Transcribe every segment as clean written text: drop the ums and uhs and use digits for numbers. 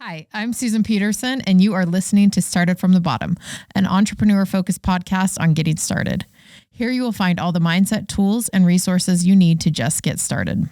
Hi, I'm Susan Peterson, and you are listening to Started from the Bottom, an entrepreneur-focused podcast on getting started. Here you will find all the mindset tools and resources you need to just get started.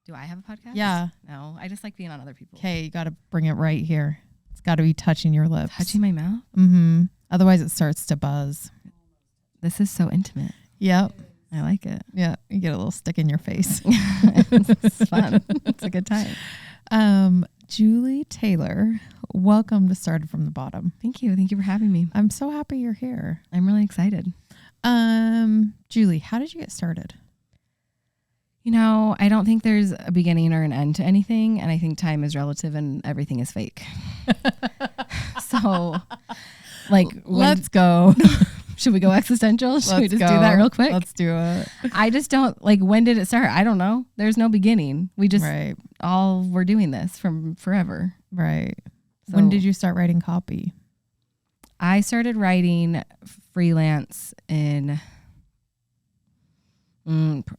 Do I have a podcast? Yeah. No, I just like being on other people. Okay, you got to bring it right here. It's got to be touching your lips. Touching my mouth? Mm-hmm. Otherwise, it starts to buzz. This is so intimate. Yep. I like it. Yeah, you get a little stick in your face. It's fun. It's a good time. Julie Taylor, welcome to Started from the Bottom. Thank you. Thank you for having me. I'm so happy you're here. I'm really excited. Julie, how did you get started? You know, I don't think there's a beginning or an end to anything. And I think time is relative and everything is fake. So, like, let's go. Should we go existential? Should we just go. do that real quick? Let's do it. I just don't, like, when did it start? I don't know. There's no beginning. We just all were doing this from forever. Right. So When did you start writing copy? I started writing freelance in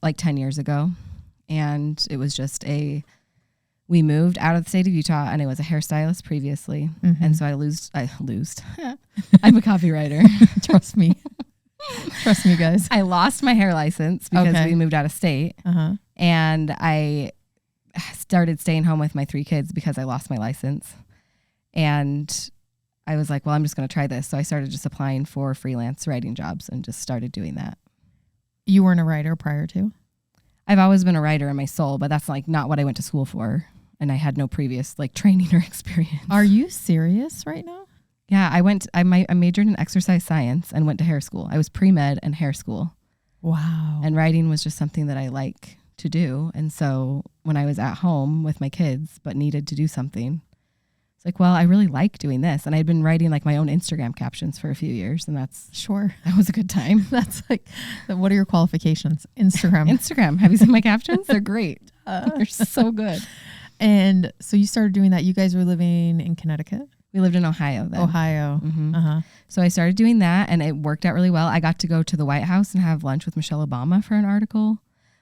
like 10 years ago. And it was just we moved out of the state of Utah, and I was a hairstylist previously. Mm-hmm. And so I lost. I'm a copywriter. Trust me. Trust me, guys. I lost my hair license because Okay. we moved out of state. Uh-huh. And I started staying home with my 3 kids because I lost my license. And I was like, well, I'm just going to try this. So I started just applying for freelance writing jobs and just started doing that. You weren't a writer prior to? I've always been a writer in my soul, but that's like not what I went to school for. And I had no previous like training or experience. Are you serious right now? Yeah, I majored in exercise science and went to hair school. I was pre-med and hair school. Wow. And writing was just something that I like to do. And so when I was at home with my kids, but needed to do something, it's like, well, I really like doing this. And I'd been writing like my own Instagram captions for a few years, and that was a good time. That's like, what are your qualifications? Instagram. Have you seen my captions? They're great. They're so good. And so you started doing that. You guys were living in Connecticut? We lived in Ohio then. Ohio. Mm-hmm. Uh-huh. So I started doing that, and it worked out really well. I got to go to the Whitehouse and have lunch with Michelle Obama for an article.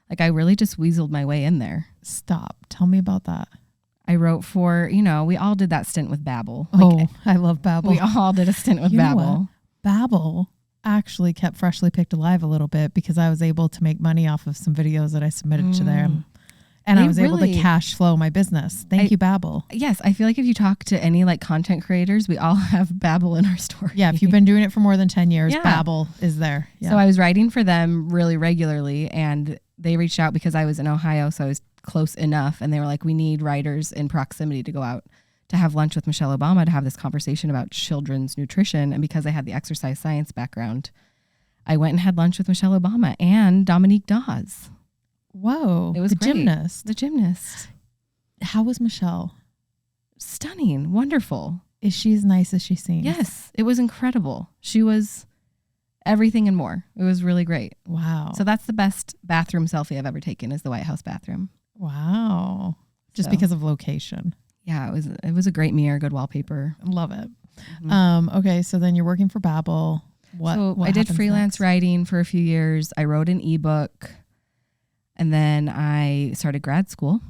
Like, I really just weaseled my way in there. Stop. Tell me about that. I wrote for, we all did that stint with Babble. I love Babble. We all did a stint with Babble. Babble actually kept Freshly Picked alive a little bit because I was able to make money off of some videos that I submitted to them. And I was able to cash flow my business. Thank you, Babble. Yes. I feel like if you talk to any like content creators, we all have Babble in our story. Yeah. If you've been doing it for more than 10 years, Babble is there. Yeah. So I was writing for them really regularly, and they reached out because I was in Ohio. So I was close enough. And they were like, we need writers in proximity to go out to have lunch with Michelle Obama to have this conversation about children's nutrition. And because I had the exercise science background, I went and had lunch with Michelle Obama and Dominique Dawes. Whoa. It was the great. gymnast. The gymnast. How was Michelle? Stunning. Wonderful. Is she as nice as she seems? Yes. It was incredible. She was everything and more. It was really great. Wow. So that's the best bathroom selfie I've ever taken, is the Whitehouse bathroom. Wow. Just because of location. Yeah, it was a great mirror, good wallpaper. Love it. Mm-hmm. Okay, so then you're working for Babble. What I did happens freelance next? writing for a few years. I wrote an ebook, and then I started grad school.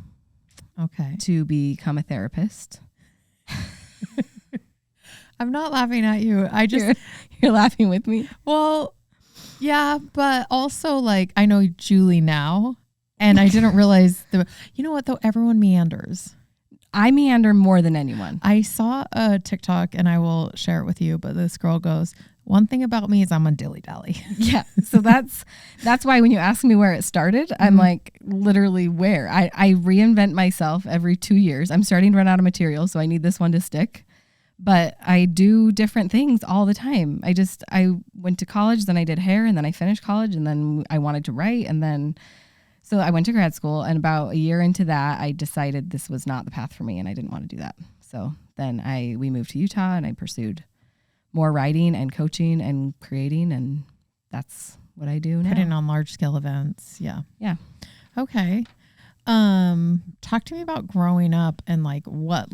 Okay. To become a therapist. I'm not laughing at you. I just you're laughing with me. Well, yeah, but also like I know Julie now, and I didn't realize you know what though, everyone meanders. I meander more than anyone. I saw a TikTok, and I will share it with you, but this girl goes, one thing about me is I'm a dilly-dally. Yeah. So that's why when you ask me where it started, I'm like, literally where? I reinvent myself every 2 years. I'm starting to run out of material, so I need this one to stick. But I do different things all the time. I went to college, then I did hair, and then I finished college, and then I wanted to write, and then so I went to grad school, and about a year into that, I decided this was not the path for me, and I didn't want to do that. So then we moved to Utah, and I pursued more writing and coaching and creating, and that's what I do now. Putting on large scale events. Yeah. Yeah. Okay. Talk to me about growing up and what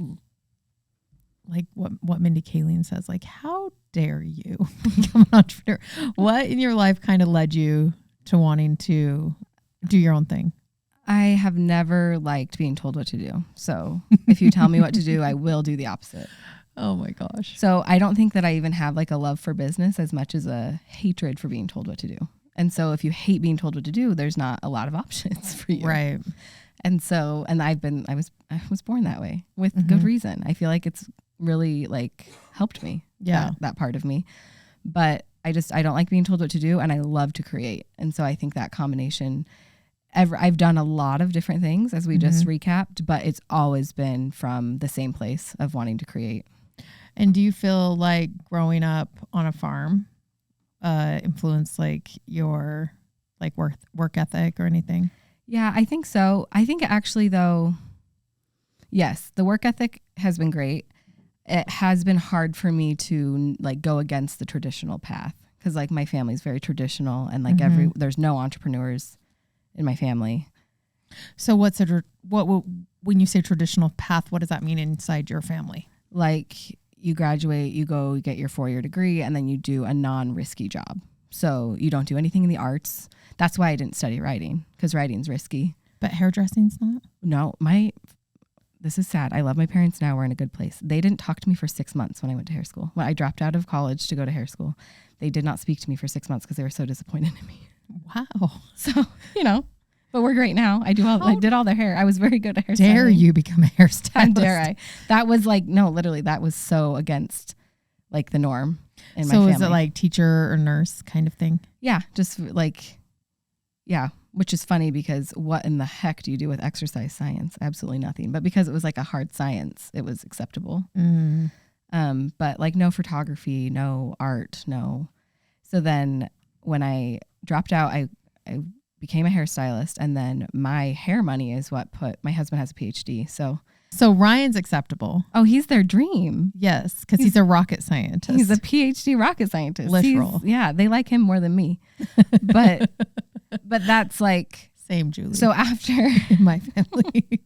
Mindy Kaling says, like, how dare you become an entrepreneur? What in your life kind of led you to wanting to do your own thing? I have never liked being told what to do. So if you tell me what to do, I will do the opposite. Oh my gosh. So I don't think that I even have like a love for business as much as a hatred for being told what to do. And so if you hate being told what to do, there's not a lot of options for you. Right. And so, and I was born that way with good reason. I feel like it's really like helped me. Yeah. That part of me. But I don't like being told what to do, and I love to create. And so I think that combination, I've done a lot of different things as we just recapped, but it's always been from the same place of wanting to create. And do you feel like growing up on a farm influenced like your like work ethic or anything? Yeah, I think so. I think actually though, yes, the work ethic has been great. It has been hard for me to like go against the traditional path because like my family's very traditional and like there's no entrepreneurs in my family. So when you say traditional path, what does that mean inside your family? Like you graduate, you go get your 4-year degree, and then you do a non-risky job. So you don't do anything in the arts. That's why I didn't study writing, because writing's risky. But hairdressing's not? No, this is sad. I love my parents now. We're in a good place. They didn't talk to me for 6 months when I went to hair school. When I dropped out of college to go to hair school, they did not speak to me for 6 months because they were so disappointed in me. Wow. So, but we're great now. I did all their hair. I was very good at hairstyling. Dare you become a hairstylist? How dare I? That was like, no, literally, that was so against like the norm in my family. So is it like teacher or nurse kind of thing? Yeah, just like, yeah, which is funny because what in the heck do you do with exercise science? Absolutely nothing. But because it was like a hard science, it was acceptable. But like no photography, no art, no. So then when I dropped out, I became a hairstylist, and then my hair money is what my husband has a PhD. So Ryan's acceptable. Oh, he's their dream. Yes, because he's a rocket scientist. He's a PhD rocket scientist. Literal. Yeah, they like him more than me. But that's like same, Julie. So after in my family.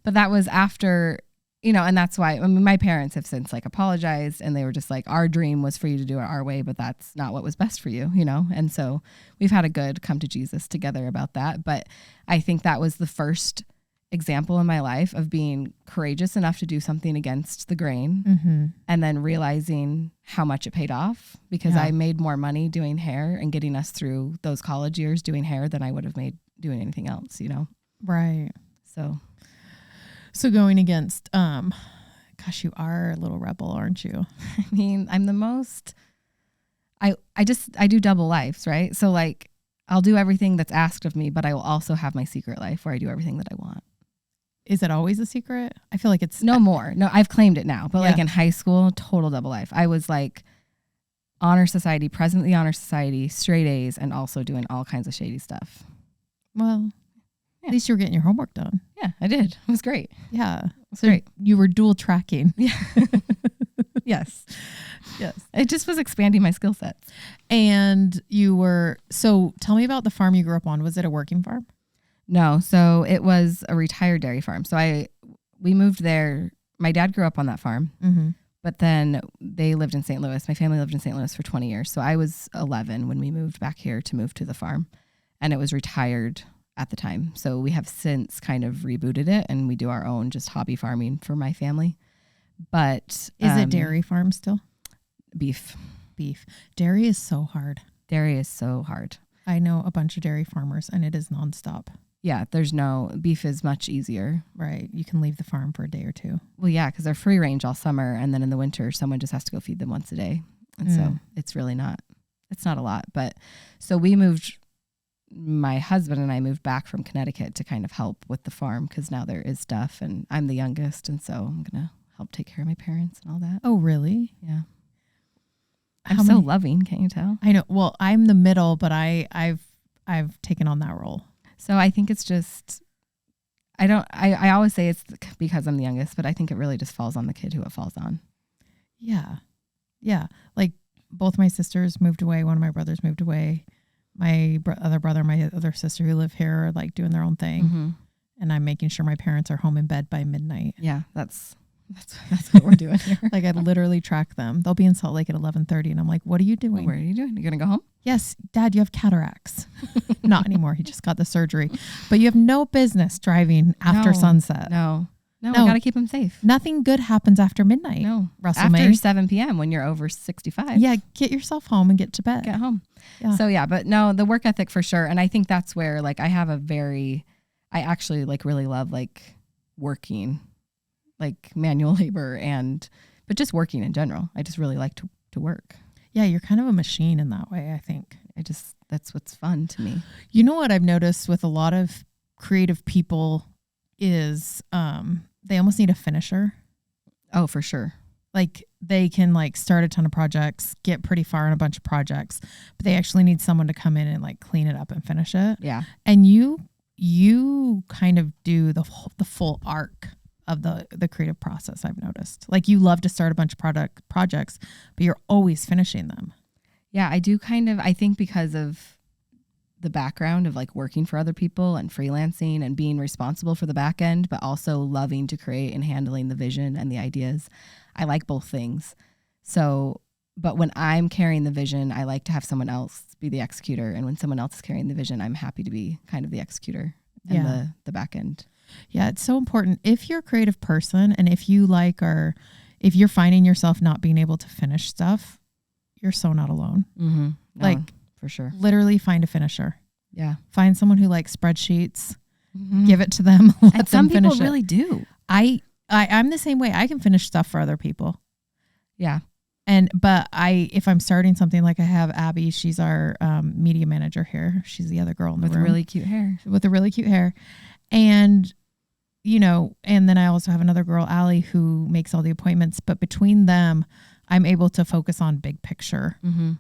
But that was after, and that's why, I mean, my parents have since like apologized, and they were just like, our dream was for you to do it our way, but that's not what was best for you, And so we've had a good come to Jesus together about that. But I think that was the first example in my life of being courageous enough to do something against the grain, and then realizing how much it paid off, because I made more money doing hair and getting us through those college years doing hair than I would have made doing anything else, Right. So going against, gosh, you are a little rebel, aren't you? I mean, I'm the most, I do double lives, right? So like, I'll do everything that's asked of me, but I will also have my secret life where I do everything that I want. Is it always a secret? I feel like it's no more. No, I've claimed it now. But like in high school, total double life. I was like honor society, president of the honor society, straight A's, and also doing all kinds of shady stuff. Well, at least you were getting your homework done. Yeah, I did. It was great. Yeah. It was great. You were dual tracking. Yeah. Yes. It just was expanding my skill sets. And so tell me about the farm you grew up on. Was it a working farm? No, so it was a retired dairy farm. So we moved there. My dad grew up on that farm, but then they lived in St. Louis. My family lived in St. Louis for 20 years. So I was 11 when we moved back here to move to the farm, and it was retired at the time. So we have since kind of rebooted it, and we do our own just hobby farming for my family. But is it dairy farm still? Beef. Dairy is so hard. I know a bunch of dairy farmers, and it is nonstop. Yeah, beef is much easier. Right. You can leave the farm for a day or two. Well, yeah, because they're free range all summer. And then in the winter, someone just has to go feed them once a day. And so it's really not a lot. But so my husband and I moved back from Connecticut to kind of help with the farm, because now there is stuff, and I'm the youngest. And so I'm going to help take care of my parents and all that. Oh, really? Yeah. I'm so loving. Can't you tell? I know. Well, I'm the middle, but I've taken on that role. So I think it's just, I always say it's because I'm the youngest, but I think it really just falls on the kid who it falls on. Yeah. Yeah. Like both my sisters moved away. One of my brothers moved away. my other brother, my other sister who live here are like doing their own thing. Mm-hmm. And I'm making sure my parents are home in bed by midnight. Yeah, that's what we're doing here. Like I literally track them. They'll be in Salt Lake at 11:30 and I'm like, what are you doing? Where are you doing? You going to go home? Yes, Dad, you have cataracts. Not anymore. He just got the surgery. But you have no business driving after sunset. No, we got to keep them safe. Nothing good happens after midnight. No. Russell After May. 7 p.m. when you're over 65. Yeah, get yourself home and get to bed. Get home. Yeah. So yeah, but no, the work ethic for sure. And I think that's where like I actually like really love like working, like manual labor but just working in general. I just really like to work. Yeah, you're kind of a machine in that way, I think. That's what's fun to me. You know what I've noticed with a lot of creative people is they almost need a finisher. Oh, for sure. Like they can like start a ton of projects, get pretty far in a bunch of projects, but they actually need someone to come in and like clean it up and finish it. Yeah. And you kind of do the full arc of the creative process, I've noticed. Like you love to start a bunch of projects, but you're always finishing them. Yeah, I do I think because of the background of like working for other people and freelancing and being responsible for the back end, but also loving to create and handling the vision and the ideas. I like both things. So, but when I'm carrying the vision, I like to have someone else be the executor. And when someone else is carrying the vision, I'm happy to be kind of the executor and the back end. Yeah, it's so important. If you're a creative person and if you if you're finding yourself not being able to finish stuff, you're so not alone. Mm-hmm. No, like for sure. Literally find a finisher. Yeah. Find someone who likes spreadsheets, give it to them. And some people really do. I'm the same way. I can finish stuff for other people. Yeah. But if I'm starting something, like I have Abby, she's our media manager here. She's the other girl in the room. With really cute hair. With a really cute hair. And, and then I also have another girl, Allie, who makes all the appointments. But between them, I'm able to focus on big picture. Mm-hmm.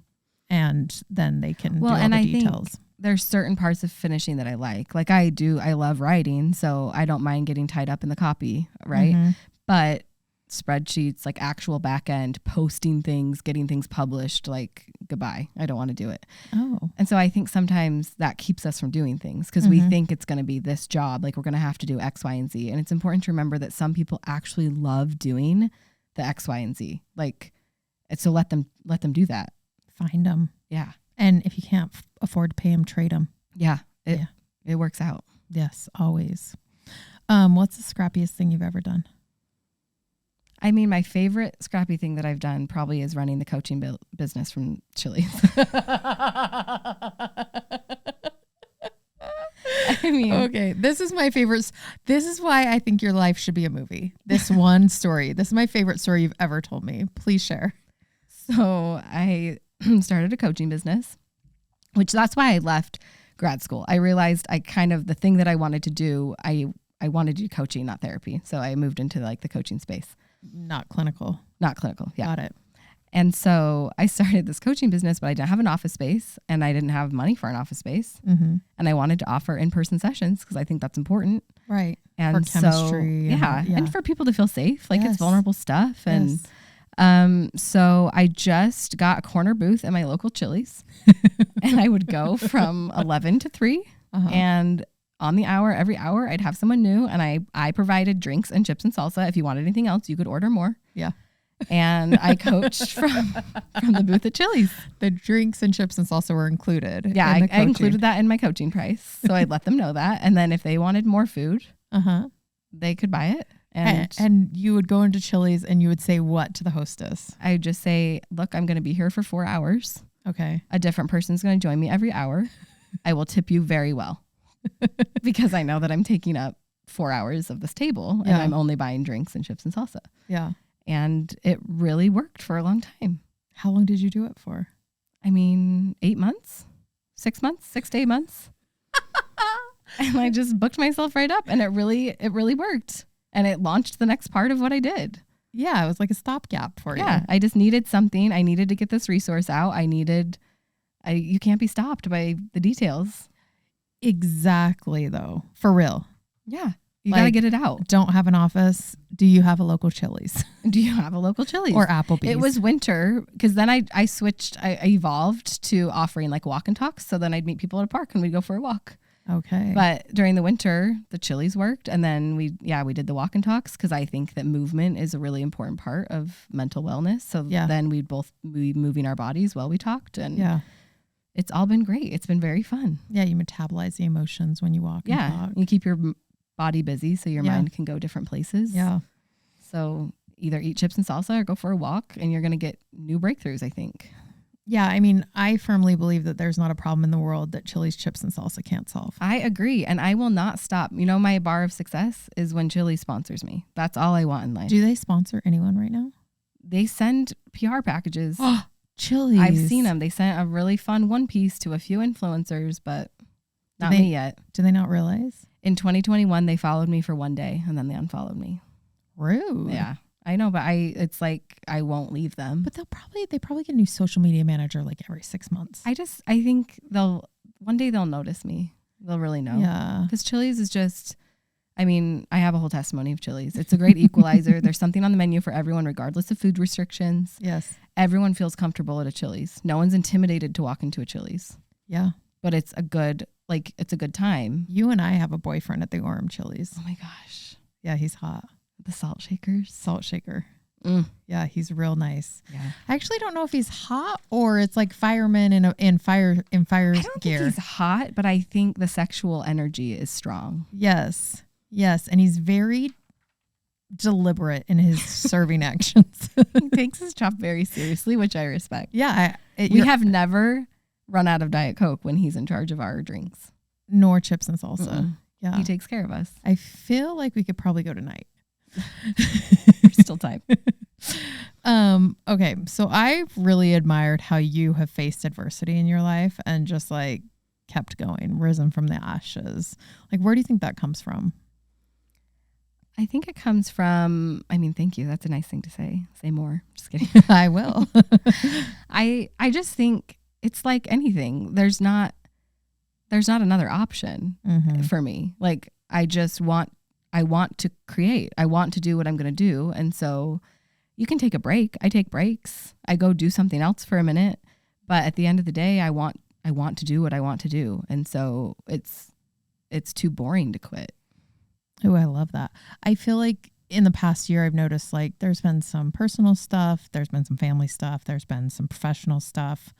And then they can do all and the I details. Think there's certain parts of finishing that I like. Like I love writing, so I don't mind getting tied up in the copy, right? Mm-hmm. But spreadsheets, like actual back end, posting things, getting things published, like goodbye. I don't want to do it. Oh. And so I think sometimes that keeps us from doing things because we think it's going to be this job, like we're going to have to do X, Y, and Z. And it's important to remember that some people actually love doing the X, Y, and Z. Like, so let them do that. Find them. Yeah. And if you can't afford to pay them, trade them. Yeah. It works out. Yes, always. What's the scrappiest thing you've ever done? I mean, my favorite scrappy thing that I've done probably is running the coaching business from Chili's. I mean, okay, this is my favorite. This is why I think your life should be a movie. This one story. This is my favorite story you've ever told me. Please share. So I started a coaching business, which that's why I left grad school. I realized the thing that I wanted to do, I wanted to do coaching, not therapy. So I moved into like the coaching space. Not clinical. Not clinical. Yeah. Got it. And so I started this coaching business, but I didn't have an office space and I didn't have money for an office space. Mm-hmm. And I wanted to offer in-person sessions because I think that's important. Right. And for chemistry. And for people to feel safe. Like it's vulnerable stuff. And yes. So I just got a corner booth at my local Chili's and I would go from 11 to 3 and on the hour, every hour I'd have someone new and I provided drinks and chips and salsa. If you wanted anything else, you could order more. Yeah. And I coached from the booth at Chili's. The drinks and chips and salsa were included. Yeah, I included that in my coaching price. So I'd let them know that. And then if they wanted more food, they could buy it. And you would go into Chili's and you would say what to the hostess? I'd just say, look, I'm going to be here for 4 hours. Okay. A different person's going to join me every hour. I will tip you very well because I know that I'm taking up 4 hours of this table and I'm only buying drinks and chips and salsa. Yeah. And it really worked for a long time. How long did you do it for? I mean, 8 months, 6 months, 6 to 8 months. And I just booked myself right up and it really worked. And it launched the next part of what I did. Yeah, it was like a stopgap for you. Yeah, I just needed something. I needed to get this resource out. You can't be stopped by the details. Exactly, though. For real. Yeah, you got to get it out. Don't have an office. Do you have a local Chili's Do you have a local Chili's? or Applebee's? It was winter because then I switched, I evolved to offering like walk and talks. So then I'd meet people at a park and we'd go for a walk. Okay. But during the winter, the Chili's worked. And then we did the walk and talks because I think that movement is a really important part of mental wellness. So then we'd both be moving our bodies while we talked. And it's all been great. It's been very fun. Yeah, you metabolize the emotions when you walk and talk. You keep your body busy so your mind can go different places. Yeah. So either eat chips and salsa or go for a walk and you're going to get new breakthroughs, I think. Yeah, I mean, I firmly believe that there's not a problem in the world that Chili's chips and salsa can't solve. I agree. And I will not stop. You know, my bar of success is when Chili's sponsors me. That's all I want in life. Do they sponsor anyone right now? They send PR packages. Chili's. I've seen them. They sent a really fun one piece to a few influencers, but not me yet. Do they not realize? In 2021, they followed me for one day and then they unfollowed me. Rude. Yeah. I know, but it's like I won't leave them. But they probably get a new social media manager like every 6 months. I think one day they'll notice me. They'll really know. Yeah. Because Chili's is just, I mean, I have a whole testimony of Chili's. It's a great equalizer. There's something on the menu for everyone, regardless of food restrictions. Yes. Everyone feels comfortable at a Chili's. No one's intimidated to walk into a Chili's. Yeah. But it's a good time. You and I have a boyfriend at the Orem Chili's. Oh my gosh. Yeah, he's hot. The salt shakers. Salt shaker. Mm. Yeah, he's real nice. Yeah. I actually don't know if he's hot or it's like fireman in fire I don't gear. think he's hot, but I think the sexual energy is strong. Yes. Yes. And he's very deliberate in his serving actions. He takes his job very seriously, which I respect. Yeah. We have never run out of Diet Coke when he's in charge of our drinks. Nor chips and salsa. Mm-mm. Yeah. He takes care of us. I feel like we could probably go tonight. There's still time. Okay. So I've really admired how you have faced adversity in your life and just like kept going, risen from the ashes. Like, where do you think that comes from? I think it comes from, thank you. That's a nice thing to say. Say more. Just kidding. I will. I just think it's like anything. There's not another option for me. Like I want to create. I want to do what I'm going to do. And so you can take a break. I take breaks. I go do something else for a minute. But at the end of the day, I want to do what I want to do. And so it's too boring to quit. Oh, I love that. I feel like in the past year, I've noticed like there's been some personal stuff. There's been some family stuff. There's been some professional stuff.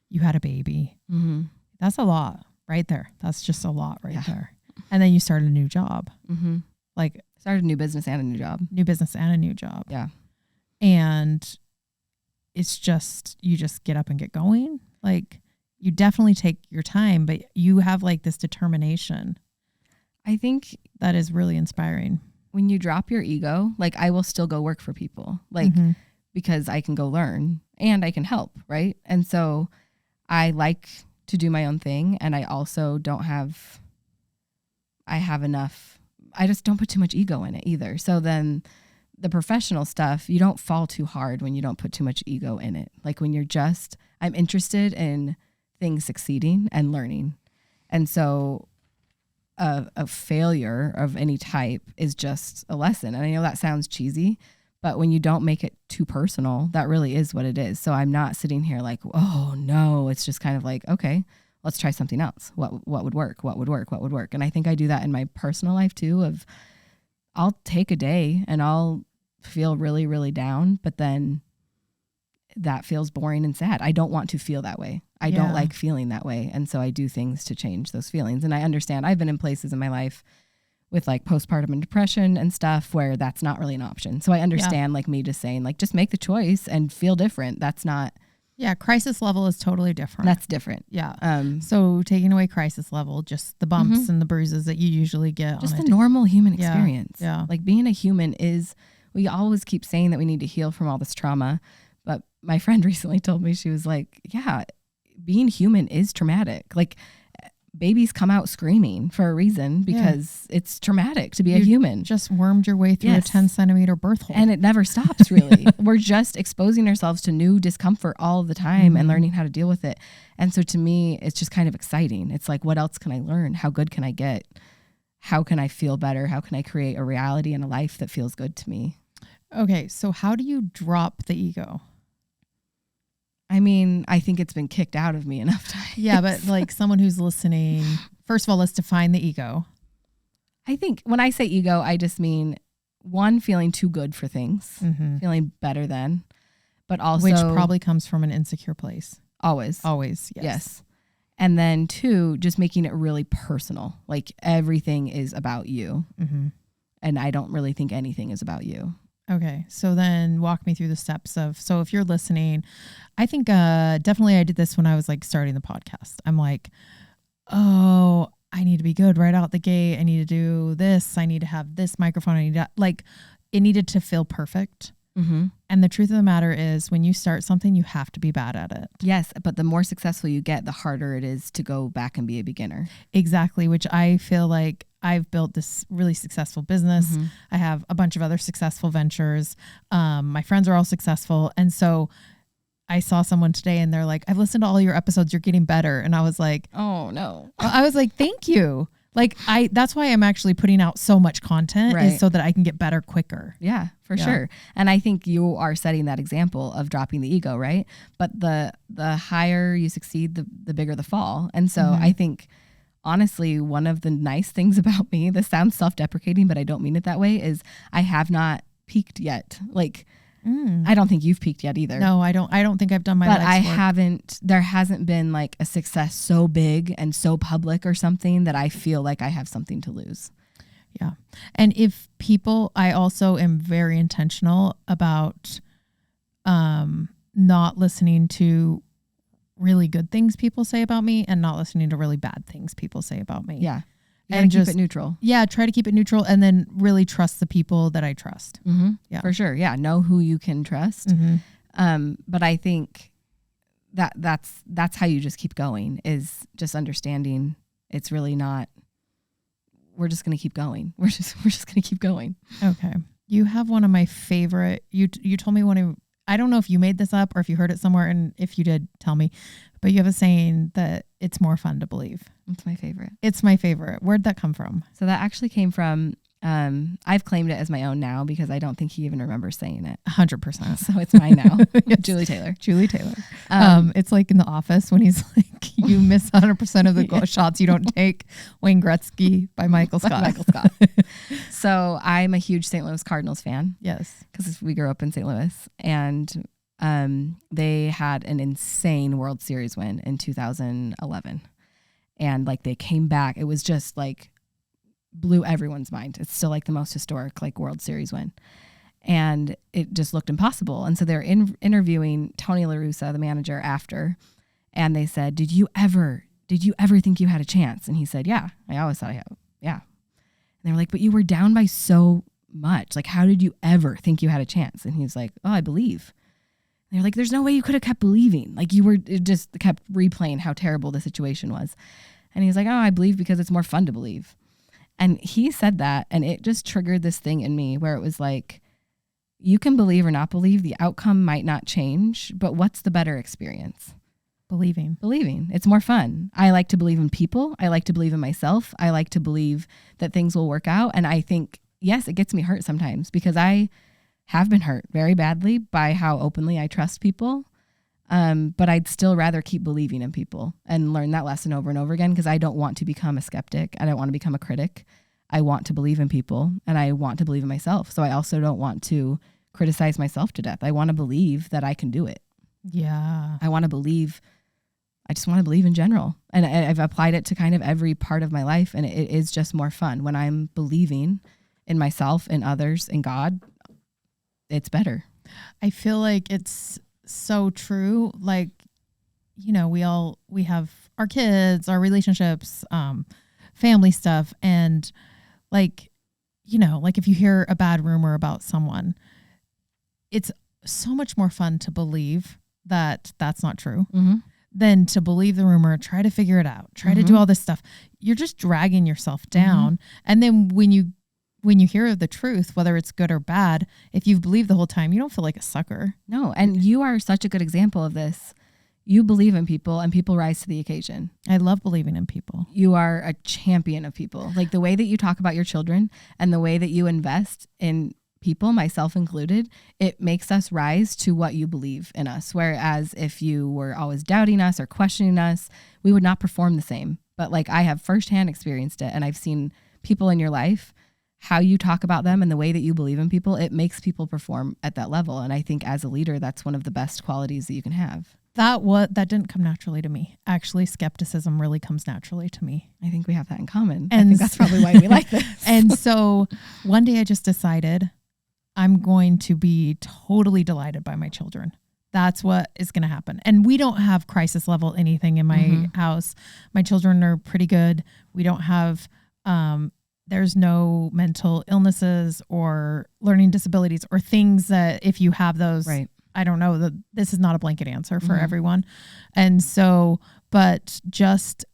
You had a baby. Mm-hmm. That's a lot right there. That's just a lot right there. And then you started a new job. Mm-hmm. Like started a new business and a new job. New business and a new job. Yeah. And it's just, you just get up and get going. Like you definitely take your time, but you have like this determination. I think that is really inspiring. When you drop your ego, like I will still go work for people, like because I can go learn and I can help. Right. And so I like to do my own thing. And I also I have enough. I just don't put too much ego in it either. So then the professional stuff, you don't fall too hard when you don't put too much ego in it. Like when I'm interested in things succeeding and learning. And so a failure of any type is just a lesson. And I know that sounds cheesy, but when you don't make it too personal, that really is what it is. So I'm not sitting here like, oh no, it's just kind of like, okay, let's try something else. What would work? What would work? What would work? And I think I do that in my personal life too, I'll take a day and I'll feel really, really down, but then that feels boring and sad. I don't want to feel that way. I don't like feeling that way. And so I do things to change those feelings. And I understand I've been in places in my life with like postpartum and depression and stuff where that's not really an option. So I understand like me just saying like, just make the choice and feel different. That's not. Yeah. Crisis level is totally different. That's different. Yeah. So taking away crisis level, just the bumps and the bruises that you usually get. Just the normal human experience. Yeah. Like being a human we always keep saying that we need to heal from all this trauma. But my friend recently told me, she was like, yeah, being human is traumatic. Like babies come out screaming for a reason because it's traumatic to be a human. Just wormed your way through a 10-centimeter birth hole. And it never stops, really. We're just exposing ourselves to new discomfort all the time and learning how to deal with it. And so to me, it's just kind of exciting. It's like, what else can I learn? How good can I get? how can I feel better? How can I create a reality and a life that feels good to me? Okay. So how do you drop the ego? I mean, I think it's been kicked out of me enough times. Yeah, but like someone who's listening, first of all, let's define the ego. I think when I say ego, I just mean one, feeling too good for things, feeling better than, but also. Which probably comes from an insecure place. Always. Always, yes. Yes. And then two, just making it really personal. Like everything is about you. And I don't really think anything is about you. Okay. So then walk me through the steps of, so if you're listening, I think definitely I did this when I was like starting the podcast. I'm like, oh, I need to be good right out the gate. I need to do this. I need to have this microphone. I need to, like, it needed to feel perfect. And the truth of the matter is when you start something, you have to be bad at it. Yes. But the more successful you get, the harder it is to go back and be a beginner. Exactly. Which I feel like I've built this really successful business. I have a bunch of other successful ventures. My friends are all successful. And so I saw someone today and they're like, I've listened to all your episodes. You're getting better. And I was like, oh no. I was like, thank you. Like that's why I'm actually putting out so much content is so that I can get better quicker. Yeah, for sure. And I think you are setting that example of dropping the ego, right? But the higher you succeed, the bigger the fall. And so I think honestly, one of the nice things about me, this sounds self-deprecating, but I don't mean it that way, is I have not peaked yet. Like I don't think you've peaked yet either. No, I don't think I've done my But life's I work. haven't, there hasn't been like a success so big and so public or something that I feel like I have something to lose. Yeah. And if people, I also am very intentional about not listening to really good things people say about me and not listening to really bad things people say about me. Yeah. And keep just it neutral. Yeah, try to keep it neutral and then really trust the people that I trust. Yeah, for sure. Yeah, know who you can trust. But I think that's how you just keep going, is just understanding it's really not. We're just gonna keep going. We're just gonna keep going. Okay, you have one of my favorite. You told me one of. I don't know if you made this up or if you heard it somewhere, and if you did, tell me. But you have a saying that it's more fun to believe. It's my favorite. It's my favorite. Where'd that come from? So that actually came from, I've claimed it as my own now because I don't think he even remembers saying it. 100%. So it's mine now. Yes. Julie Taylor. Julie Taylor. It's like in The Office when he's like, you miss 100% of the shots you don't take. Wayne Gretzky by Michael Scott. So I'm a huge St. Louis Cardinals fan. Yes. Because we grew up in St. Louis. And they had an insane World Series win in 2011. And like they came back. It was just like blew everyone's mind. It's still like the most historic like World Series win. And it just looked impossible. And so they're interviewing Tony La Russa, the manager, after. And they said, did you ever think you had a chance? And he said, yeah, I always thought I had. Yeah. And they were like, but you were down by so much. Like, how did you ever think you had a chance? And he was like, oh, I believe. And they're like, there's no way you could have kept believing. Like it just kept replaying how terrible the situation was. And he's like, oh, I believe because it's more fun to believe. And he said that, and it just triggered this thing in me where it was like, you can believe or not believe, the outcome might not change, but what's the better experience? Believing. It's more fun. I like to believe in people. I like to believe in myself. I like to believe that things will work out. And I think, yes, it gets me hurt sometimes because I have been hurt very badly by how openly I trust people. But I'd still rather keep believing in people and learn that lesson over and over again because I don't want to become a skeptic. I don't want to become a critic. I want to believe in people and I want to believe in myself. So I also don't want to criticize myself to death. I want to believe that I can do it. Yeah. I just want to believe in general. And I've applied it to kind of every part of my life. And it is just more fun when I'm believing in myself and others and God. It's better. I feel like it's so true. Like, you know, we have our kids, our relationships, family stuff. And like, you know, like if you hear a bad rumor about someone, it's so much more fun to believe that that's not true than to believe the rumor, try to figure it out, try to do all this stuff. You're just dragging yourself down. And then when you hear the truth, whether it's good or bad, if you've believed the whole time, you don't feel like a sucker. No. And you are such a good example of this. You believe in people and people rise to the occasion. I love believing in people. You are a champion of people. Like the way that you talk about your children and the way that you invest in people, myself included, it makes us rise to what you believe in us. Whereas if you were always doubting us or questioning us, we would not perform the same. But like I have firsthand experienced it, and I've seen people in your life, how you talk about them and the way that you believe in people, it makes people perform at that level. And I think as a leader, that's one of the best qualities that you can have. That didn't come naturally to me. Actually, skepticism really comes naturally to me. I think we have that in common. And I think that's probably why we like this. And so one day I just decided I'm going to be totally delighted by my children. That's what is going to happen. And we don't have crisis level anything in my house. My children are pretty good. We don't have, there's no mental illnesses or learning disabilities or things that if you have those, right. I don't know, this is not a blanket answer for everyone. And so, but just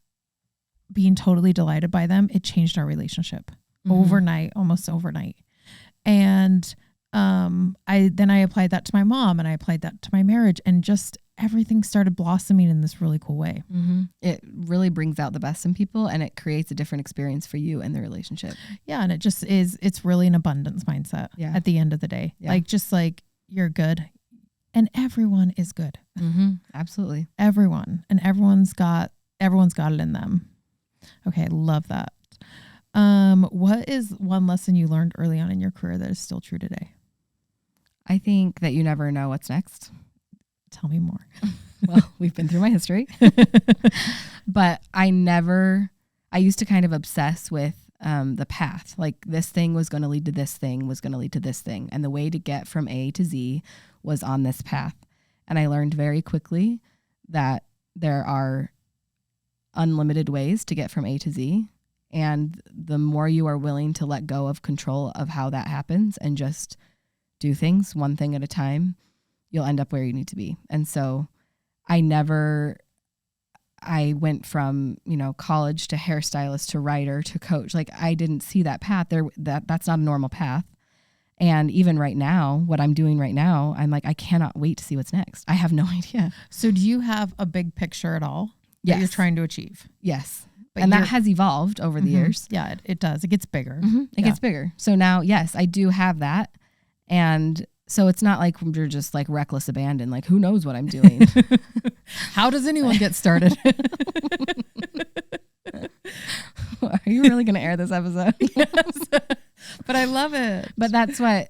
being totally delighted by them, it changed our relationship overnight, almost overnight. And I applied that to my mom, and I applied that to my marriage, and just everything started blossoming in this really cool way. It really brings out the best in people, and it creates a different experience for you and the relationship. Yeah. And it's really an abundance mindset at the end of the day. Yeah. Like, just like you're good. And everyone is good. Absolutely. Everyone. And everyone's got it in them. Okay. I love that. What is one lesson you learned early on in your career that is still true today? I think that you never know what's next. Tell me more. Well, we've been through my history, but I used to kind of obsess with the path. Like this thing was going to lead to this thing, was going to lead to this thing. And the way to get from A to Z was on this path. And I learned very quickly that there are unlimited ways to get from A to Z. And the more you are willing to let go of control of how that happens and just do things one thing at a time, you'll end up where you need to be. And so I went from, college to hairstylist to writer to coach. Like I didn't see that path there. That's not a normal path. And even right now, what I'm doing right now, I'm like, I cannot wait to see what's next. I have no idea. So do you have a big picture at all that you're trying to achieve? Yes. And that has evolved over the years. Yeah, it does. It gets bigger. It gets bigger. So now, yes, I do have that. And so it's not like you're just like reckless abandon. Like, who knows what I'm doing? How does anyone get started? Are you really going to air this episode? Yes. But I love it. But that's what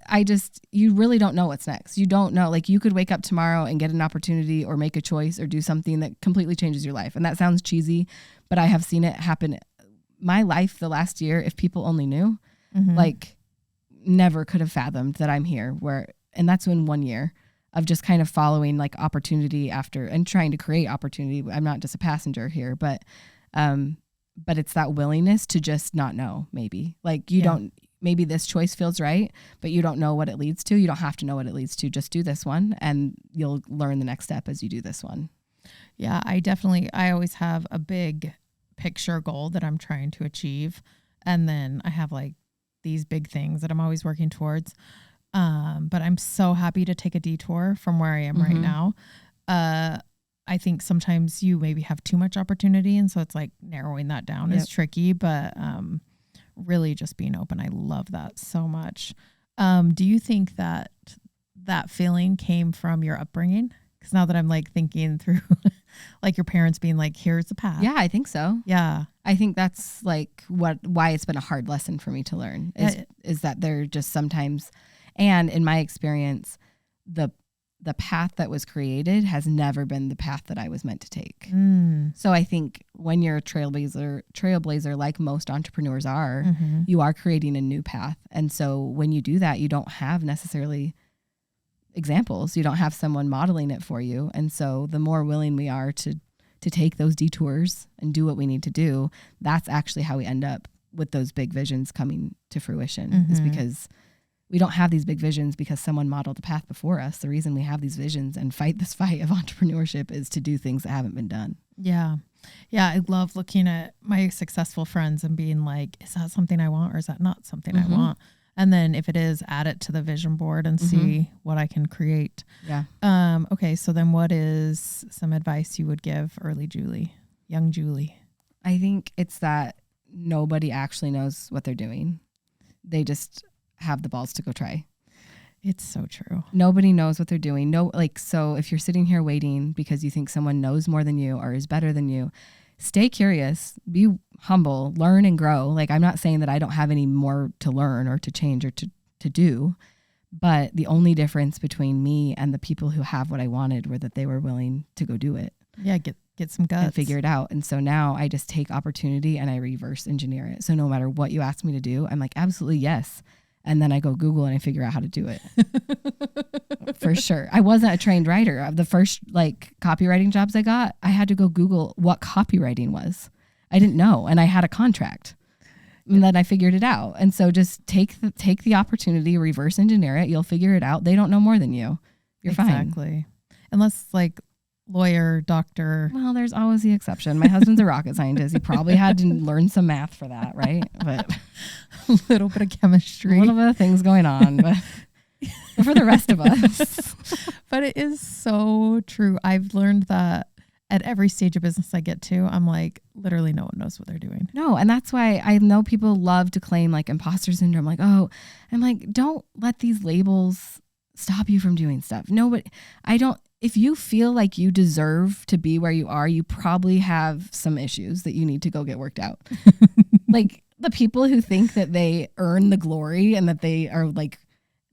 you really don't know what's next. You don't know. Like you could wake up tomorrow and get an opportunity or make a choice or do something that completely changes your life. And that sounds cheesy, but I have seen it happen. My life the last year, if people only knew, like never could have fathomed that I'm here and that's in 1 year of just kind of following like opportunity after and trying to create opportunity. I'm not just a passenger here, but it's that willingness to just not know, maybe. Like maybe this choice feels right, but you don't know what it leads to. You don't have to know what it leads to. Just do this one and you'll learn the next step as you do this one. Yeah, I always have a big picture goal that I'm trying to achieve. And then I have like these big things that I'm always working towards. But I'm so happy to take a detour from where I am right now. I think sometimes you maybe have too much opportunity. And so it's like narrowing that down is tricky, but really just being open. I love that so much. Do you think that feeling came from your upbringing? Because now that I'm like thinking through like your parents being like, here's the path. Yeah, I think so. Yeah. I think that's like why it's been a hard lesson for me to learn is that they're just sometimes, and in my experience, the path that was created has never been the path that I was meant to take. So I think when you're a trailblazer, like most entrepreneurs are, you are creating a new path. And so when you do that, you don't have necessarily examples. You don't have someone modeling it for you. And so the more willing we are to take those detours and do what we need to do, that's actually how we end up with those big visions coming to fruition, is because we don't have these big visions because someone modeled the path before us. The reason we have these visions and fight this fight of entrepreneurship is to do things that haven't been done. Yeah. Yeah. I love looking at my successful friends and being like, is that something I want or is that not something I want? And then if it is, add it to the vision board and see what I can create. Yeah. Okay. So then what is some advice you would give early Julie, young Julie? I think it's that nobody actually knows what they're doing. They just have the balls to go try. It's so true. Nobody knows what they're doing. So if you're sitting here waiting because you think someone knows more than you or is better than you, stay curious, be humble, learn and grow. Like, I'm not saying that I don't have any more to learn or to change or to do, but the only difference between me and the people who have what I wanted were that they were willing to go do it. Yeah, get some guts. And figure it out. And so now I just take opportunity and I reverse engineer it. So no matter what you ask me to do, I'm like, absolutely yes. And then I go Google and I figure out how to do it. For sure. I wasn't a trained writer. The first copywriting jobs I got, I had to go Google what copywriting was. I didn't know. And I had a contract. And then I figured it out. And so just take the opportunity, reverse engineer it. You'll figure it out. They don't know more than you. You're fine. Exactly. Unless lawyer, doctor. Well, there's always the exception. My husband's a rocket scientist. He probably had to learn some math for that, right? But a little bit of chemistry. A little bit of things going on, but for the rest of us. But it is so true. I've learned that at every stage of business I get to, I'm like, literally no one knows what they're doing. No, and that's why I know people love to claim imposter syndrome. I'm like, don't let these labels stop you from doing stuff. If you feel like you deserve to be where you are, you probably have some issues that you need to go get worked out. The people who think that they earn the glory and that they are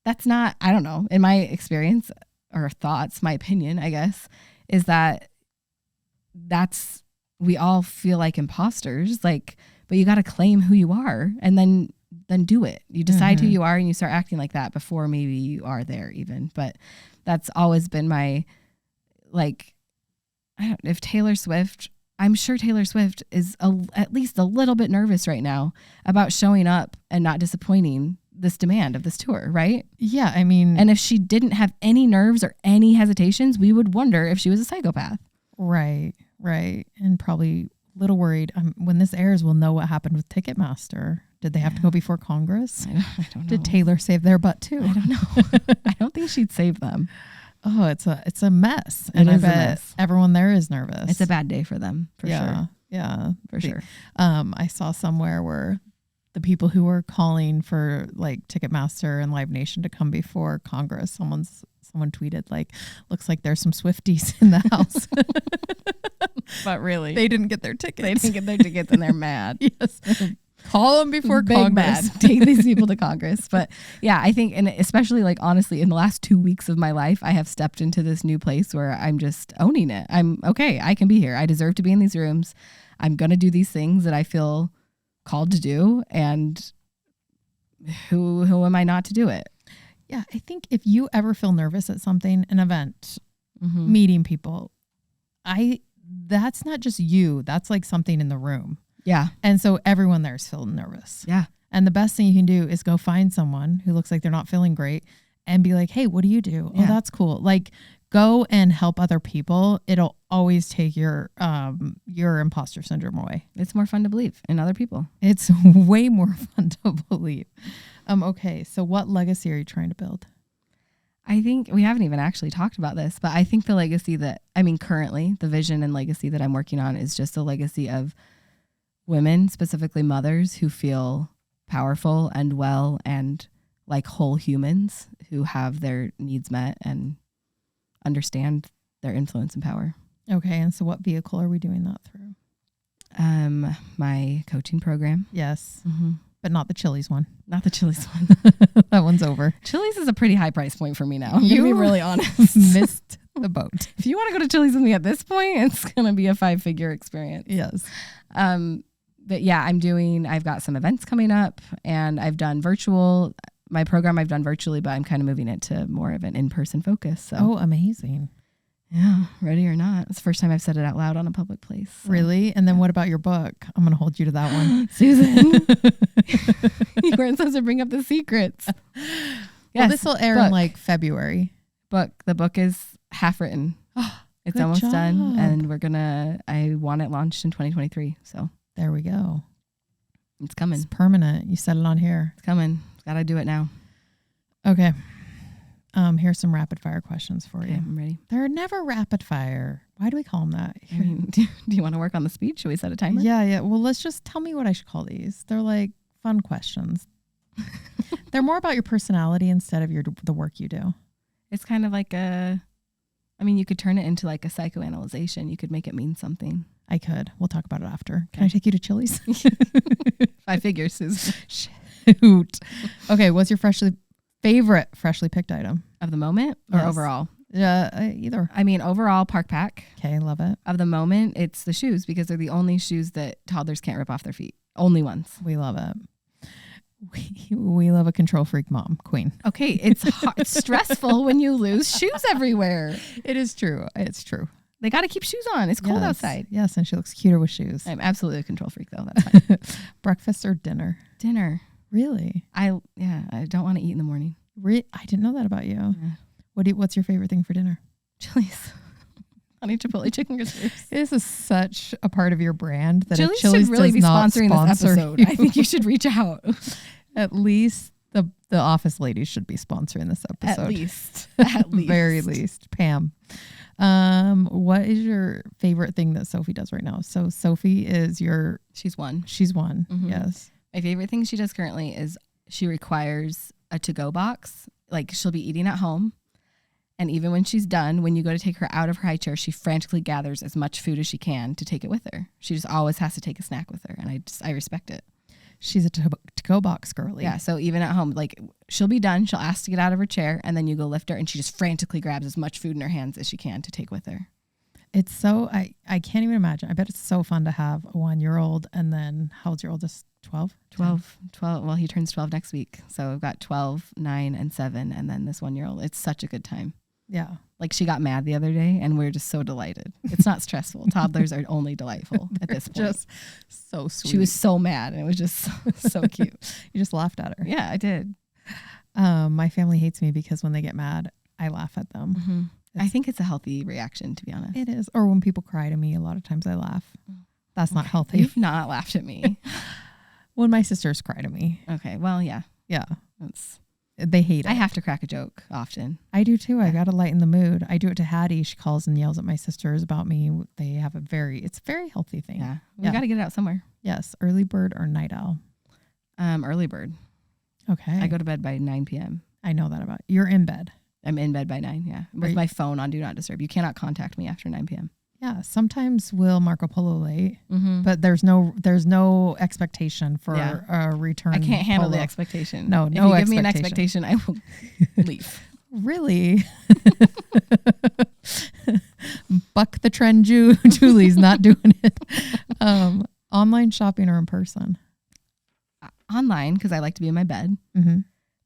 that's not, I don't know, in my experience or thoughts, my opinion, I guess, is we all feel like imposters, but you got to claim who you are and then do it. You decide who you are and you start acting like that before maybe you are there even. But that's always been my, if Taylor Swift, I'm sure Taylor Swift is at least a little bit nervous right now about showing up and not disappointing this demand of this tour, right? Yeah, I mean. And if she didn't have any nerves or any hesitations, we would wonder if she was a psychopath. Right. And probably a little worried. When this airs, we'll know what happened with Ticketmaster. Did they have to go before Congress? I don't know. Did Taylor save their butt too? I don't know. I don't think she'd save them. Oh, it's a mess. And I bet everyone there is nervous. It's a bad day for them, for sure. Yeah, for sure. I saw somewhere where the people who were calling for Ticketmaster and Live Nation to come before Congress, someone tweeted looks like there's some Swifties in the house. But really, they didn't get their tickets. They didn't get their tickets and they're mad. Yes. Call them before Congress. Mad. Take these people to Congress. But yeah, I think, and especially honestly, in the last 2 weeks of my life, I have stepped into this new place where I'm just owning it. I'm okay. I can be here. I deserve to be in these rooms. I'm going to do these things that I feel called to do. And who am I not to do it? Yeah. I think if you ever feel nervous at something, an event, meeting people, that's not just you. That's something in the room. Yeah. And so everyone there is feeling nervous. Yeah. And the best thing you can do is go find someone who looks like they're not feeling great and be like, hey, what do you do? Yeah. Oh, that's cool. Go and help other people. It'll always take your imposter syndrome away. It's more fun to believe in other people. It's way more fun to believe. Okay. So what legacy are you trying to build? I think we haven't even actually talked about this, but I think the legacy currently the vision and legacy that I'm working on is just a legacy of women, specifically mothers, who feel powerful and well and like whole humans who have their needs met and understand their influence and power. Okay. And so what vehicle are we doing that through? My coaching program. Yes. Mm-hmm. But not the Chili's one. Not the Chili's one. That one's over. Chili's is a pretty high price point for me now. I'm gonna be really honest. Missed the boat. If you want to go to Chili's with me at this point, it's going to be a 5-figure experience. Yes. But yeah, I've got some events coming up and I've done virtual. My program I've done virtually, but I'm kind of moving it to more of an in-person focus. So. Oh, amazing. Yeah, ready or not. It's the first time I've said it out loud on a public place. So. Really? And then what about your book? I'm going to hold you to that one. Susan, you weren't supposed to bring up the secrets. Well, this will air in February. The book is half written. It's almost done. And I want it launched in 2023. So there we go. It's coming. It's permanent. You said it on here. It's coming. Gotta do it now. Okay. Here's some rapid fire questions for you. I'm ready. They're never rapid fire. Why do we call them that? I mean, do you want to work on the speed? Should we set a timer? Yeah. Well, let's just tell me what I should call these. They're like fun questions. They're more about your personality instead of the work you do. It's kind of like you could turn it into like a psychoanalyzation. You could make it mean something. I could. We'll talk about it after. Can I take you to Chili's? 5 figures, Susan. Shoot. Okay. What's your favorite freshly picked item? Of the moment or Yes. overall? Either. I mean, overall, Park Pack. Okay. Love it. Of the moment, it's the shoes because they're the only shoes that toddlers can't rip off their feet. Only ones. We love it. We love a control freak mom, queen. Okay, it's it's stressful when you lose shoes everywhere. It is true. It's true. They got to keep shoes on. It's cold Yes. outside. Yes, and she looks cuter with shoes. I'm absolutely a control freak though. That's fine. Breakfast or dinner? Dinner. Really? I don't want to eat in the morning. I didn't know that about you. Yeah. What's your favorite thing for dinner? Chili's. Honey Chipotle chicken crispers. This is such a part of your brand that Chili's if Chili's should really does be not sponsoring this sponsor episode. you, I think you should reach out. at least the office ladies should be sponsoring this episode. At least. At least. Very least. Pam. What is your favorite thing that Sophie does right now? So Sophie is She's one. she's one. Mhm. Yes. My favorite thing she does currently is she requires a to-go box. Like she'll be eating at home. And even when she's done, when you go to take her out of her high chair, she frantically gathers as much food as she can to take it with her. She just always has to take a snack with her. And I respect it. She's a to-go box girly. Yeah. So even at home, like she'll be done. She'll ask to get out of her chair and then you go lift her and she just frantically grabs as much food in her hands as she can to take with her. It's so, I can't even imagine. I bet it's so fun to have a 1-year-old and then how old's your oldest? 12? 12. Well, he turns 12 next week. So I've got 12, 9, and 7. And then this 1-year-old. It's such a good time. Yeah. Like she got mad the other day and we're just so delighted. It's not stressful. Toddlers are only delightful at this point. Just so sweet. She was so mad and it was just so cute. You just laughed at her. Yeah, I did. My family hates me because when they get mad, I laugh at them. Mm-hmm. I think it's a healthy reaction, to be honest. It is. Or when people cry to me, a lot of times I laugh. That's not healthy. You've not laughed at me. When my sisters cry to me. Okay, well, yeah. Yeah. That's, They hate it. I have to crack a joke often. I do too. I got to lighten the mood. I do it to Hattie. She calls and yells at my sisters about me. They have it's a very healthy thing. Yeah. We got to get it out somewhere. Yes. Early bird or night owl? Early bird. Okay. I go to bed by 9 p.m. I know that about you. You're in bed. I'm in bed by 9, yeah. With my phone on Do Not Disturb. You cannot contact me after 9 p.m. Yeah. Sometimes we'll Marco Polo late, Mm-hmm. but there's no expectation for a return. I can't handle the polo. expectation. No, if no you give me an expectation. expectation, I will leave. Really? Buck the trend, Julie's not doing it. Online shopping or in person? Online, because I like to be in my bed. Mm-hmm.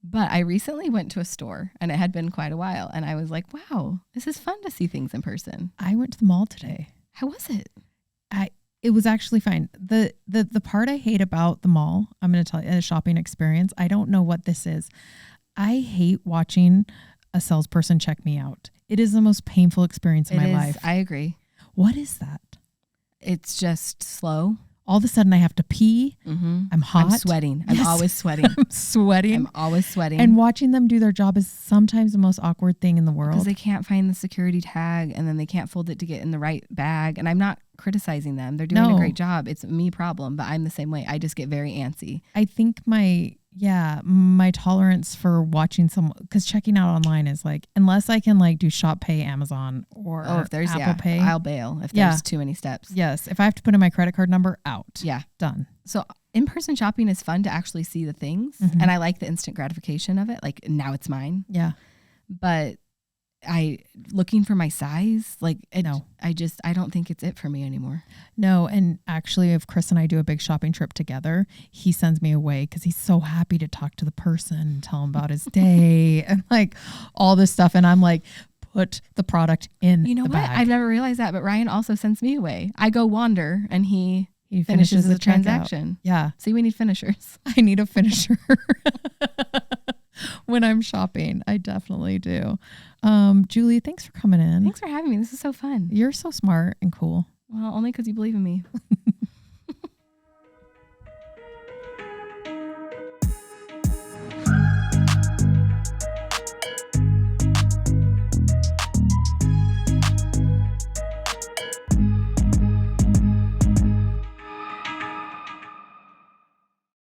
But I recently went to a store, and it had been quite a while, and I was like, wow, this is fun to see things in person. I went to the mall today. How was it? It was actually fine. The part I hate about the mall, I'm going to tell you, a shopping experience. I don't know what this is. I hate watching a salesperson check me out. It is the most painful experience in my life. I agree. What is that? It's just slow. All of a sudden I have to pee. Mm-hmm. I'm hot. I'm sweating. I'm Yes. always sweating. I'm sweating. I'm always sweating. And watching them do their job is sometimes the most awkward thing in the world. Because they can't find the security tag and then they can't fold it to get in the right bag. And I'm not criticizing them. They're doing a great job. It's a me problem, but I'm the same way. I just get very antsy. I think my tolerance for watching because checking out online is like, unless I can like do Shop Pay, Amazon, or if there's Apple Pay. I'll bail if there's too many steps. Yes. If I have to put in my credit card number, out. Yeah. Done. So in-person shopping is fun to actually see the things. Mhm. And I like the instant gratification of it. Like now it's mine. Yeah. But looking for my size, like No. I don't think it's it for me anymore. No. And actually, if Chris and I do a big shopping trip together, he sends me away because he's so happy to talk to the person and tell him about his day and like all this stuff. And I'm like, put the product in You know the what? bag. I've never realized that, but Ryan also sends me away. I go wander and he finishes the checkout. transaction. Yeah. See, we need finishers. I need a finisher when I'm shopping. I definitely do. Julie, thanks for coming in. Thanks for having me. This is so fun. You're so smart and cool. Well, only because you believe in me.